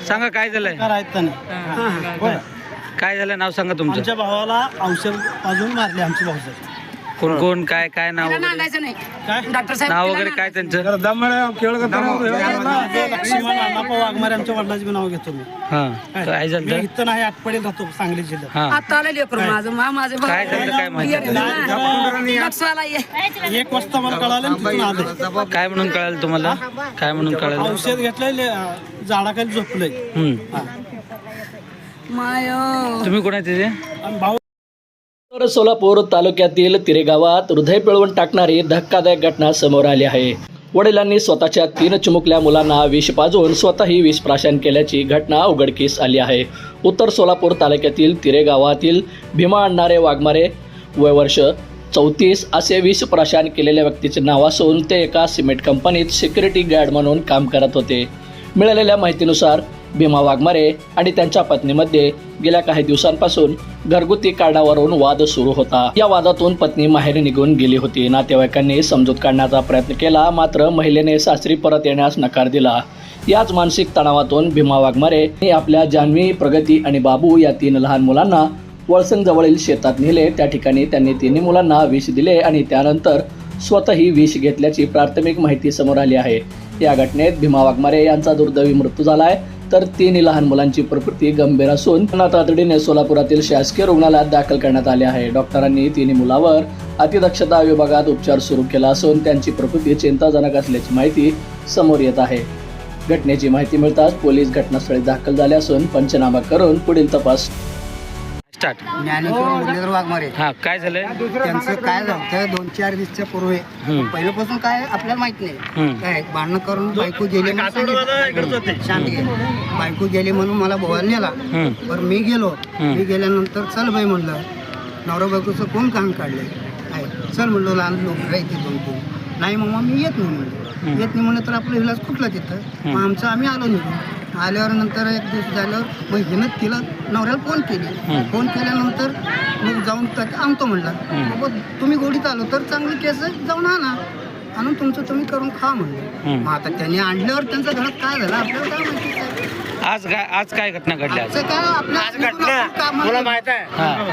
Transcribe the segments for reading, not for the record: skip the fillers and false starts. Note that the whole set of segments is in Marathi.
सांगा काय झालंय, काय झालं, नाव सांगा तुमचं. आमच्या भावाला औषध अजून मारले आमचे भाऊ. कोण कोण काय काय नाव वगैरे, नाव वगैरे काय त्यांचं. लक्ष्मण अण्णाप्पा वाघमारे आमच्या वडिलांचे नाव घेतो मी. काय झालं, मी इथं नाही आटपडीत राहतो सांगली जिल्ह्यात. आता आलेली माझं काय झालं काय माहिती, 1 वाजता मला कळालं तिथून आले. काय म्हणून कळालं तुम्हाला, काय म्हणून कळालं. औषध घेतलंय झाडाखाली झोपलंय. तुम्ही कोण आहे तिथे. आणि भाऊ सोलापूर तालुक्यातील तिरे गावात हृदय पिळवून टाकणारी धक्कादायक घटना समोर आली आहे. वडिलांनी स्वतःच्या 3 चिमुकल्या मुलांना विष पाजून स्वतःही विष प्राशन केल्याची घटना उघडकीस आली आहे. उत्तर सोलापूर तालुक्यातील तिरे गावातील भीमा अण्णारे वाघमारे वय वर्ष 34 असे विष प्राशन केलेल्या व्यक्तीचे नाव असून ते एका सिमेंट कंपनीत सिक्युरिटी गार्ड म्हणून काम करत होते. मिळालेल्या माहितीनुसार भीमा वाघमारे आणि त्यांच्या पत्नीमध्ये गेल्या काही दिवसांपासून घरगुती कारणावरून वाद सुरू होता. या वादातून पत्नी माहेरी निघून गेली होती. नातेवाईकांनी समजूत काढण्याचा प्रयत्न केला, मात्र महिलेने सासरी परत येण्यास नकार दिला. याच मानसिक तणावातून भीमा वाघमारे आपल्या जान्हवी, प्रगती आणि बाबू या 3 लहान मुलांना वळसंग जवळील शेतात नेले. त्या ठिकाणी त्यांनी 3 मुलांना विष दिले आणि त्यानंतर स्वतःही विष घेतल्याची प्राथमिक माहिती समोर आली आहे. या घटनेत भीमा वाघमारे यांचा दुर्दैवी मृत्यू झाला आहे, तर 3 लहान मुलांची प्रकृती गंभीर असून त्यांना तातडीने सोलापुरातील शासकीय रुग्णालयात दाखल करण्यात आले आहे. डॉक्टरांनी 3 मुलावर अतिदक्षता विभागात उपचार सुरू केला असून त्यांची प्रकृती चिंताजनक असल्याची माहिती समोर येत आहे. घटनेची माहिती मिळताच पोलीस घटनास्थळी दाखल झाले असून पंचनामा करून पुढील तपास स्टार्ट. ज्ञानेश्वर वाघमारे. काय झालंय, त्यांचं काय झालं 2-4 दिवसच्या पूर्वी पहिल्यापासून काय आपल्याला माहित नाही, काय भांडणं करून बायको गेली शांत गेली. बायको गेली म्हणून मला बोवायला नेला. पण मी गेल्यानंतर चल बाई म्हणलं, नवरा बायकोचं कोण काम काढलंय, चल म्हणलो लहान लोक राहते 2-3. नाही मग मी येत नाही म्हणलं तर आपलं इलाज कुठला तिथं. मग आमचं आम्ही आलो निघून. आल्यावर नंतर 1 दिवस झाल्यावर मग हिनं तिला नवऱ्याला फोन केल्यानंतर मग जाऊन आणतो म्हणला. बाबा तुम्ही गोडीत आलो तर चांगली केस जाऊन आणून तुमचं तुम्ही करून खा म्हणलं. मग आता त्यांनी आणल्यावर त्यांच्या घरात काय झालं आपल्याला काय माहिती. आज काय घटना घडली,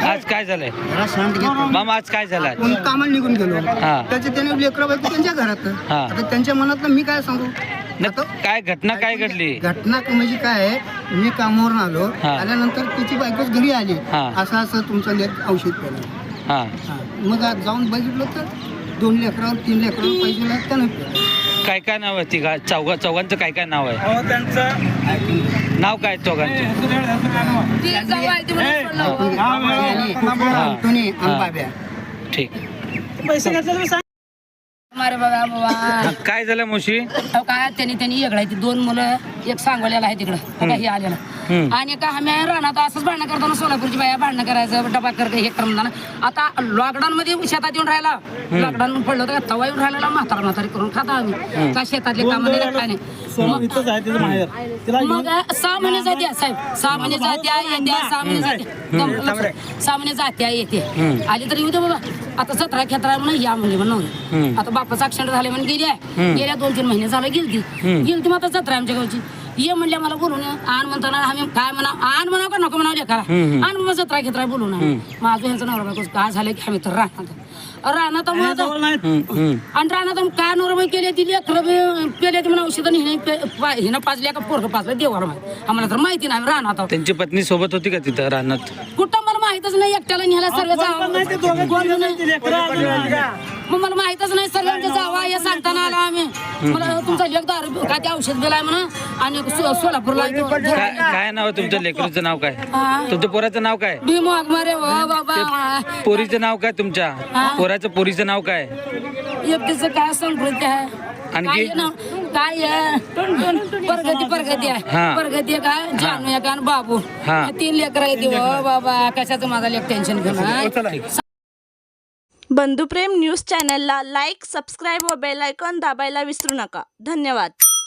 आज काय झालंय मामा, आज काय झालं. कोणी कामाला निघून गेलो त्याचे त्याने लेकरं बायको त्यांच्या घरात. आता त्यांच्या मनातलं मी काय सांगू. काय घटना काय घडली. घटना म्हणजे काय आहे, मी कामावरून आलो, आल्यानंतर तिची बायकोच घरी आली. असं तुमचं लेक औषध केलं. मग जाऊन बघितलं तर 2 लेकरावर 3 लेकरावर पैसे लागतात. काय काय नाव आहे चौघांचं काय काय नाव आहे, त्यांचं नाव काय चौघांचं. ठीक. मारे बाबा काय झालं मुशी. काय त्यांनी वेगळायची 2 मुलं, एक सांगोल्याला आहे तिकडं हे आलेलं. आणि का आम्ही राहणार असंच भांडणं करताना सोलापूरची बाया भांडणं करायचं डबा हे करताना. आता लॉकडाऊन मध्ये शेतात येऊन राहिला, लॉकडाऊन पडलं होतं का तवा येऊन राहिलेला म्हातारी करून खाता आम्ही. का शेतातले काम नाही काय नाही. मग 6 महिने जात्या साहेब, 6 महिने जात्या येत्या, 6 महिने जात्या, 6 महिने जात्या येते. आली तर येऊ दे बाबा. आता 17 खेत्रा म्हणून या म्हणले म्हणून. आता बापाचा ऍक्सिडेंट झाले म्हणून गेल्या 2-3 महिने झालं गेलती मग आता 17 आमच्या गावची. ये म्हणल्या मला बोलून आण म्हणताना आम्ही काय म्हणा आण म्हणावं का नको म्हणावं लेखाला. आण मग 17 खेत्रा बोलून माझं ह्यांचं नवरा बायको काय झालं की आम्ही तर राहणार आणि राहणार काय नवरा केली ती लेकरं पेल्या ती म्हणून औषधं हिनं पाजल्या का पोरगं पाजलं देवाला माहिती. आम्हाला तर माहिती नाही राहणार. त्यांची पत्नी सोबत होती का तिथं राहण्यात. कुठं मला माहितच नाही, एकट्याला न्यायला सर्व मग मला माहितच नाही सर्वांचं जावा हे सांगताना आला आम्ही. मला तुमचा लेक दारू काय ते औषध दिलाय म्हणून आणि सोलापूरला. काय नाव आहे तुमच्या लेकरूचं नाव काय, तुमच्या पोराचं नाव काय. भीमा वाघमारे बाबा. पोरीचं नाव काय, तुमच्या पोरीचं नाव काय. एकटीचं काय संस्कृती आहे आणखी काय प्रगती आहे काय जानू आहे का बाबू 3 लेकर आहे बाबा. कशाचं माझा लेक टेन्शन घेणार. बंधुप्रेम न्यूज चॅनलला लाईक, सबस्क्राईब व बेल आयकॉन दाबायला विसरू नका. धन्यवाद.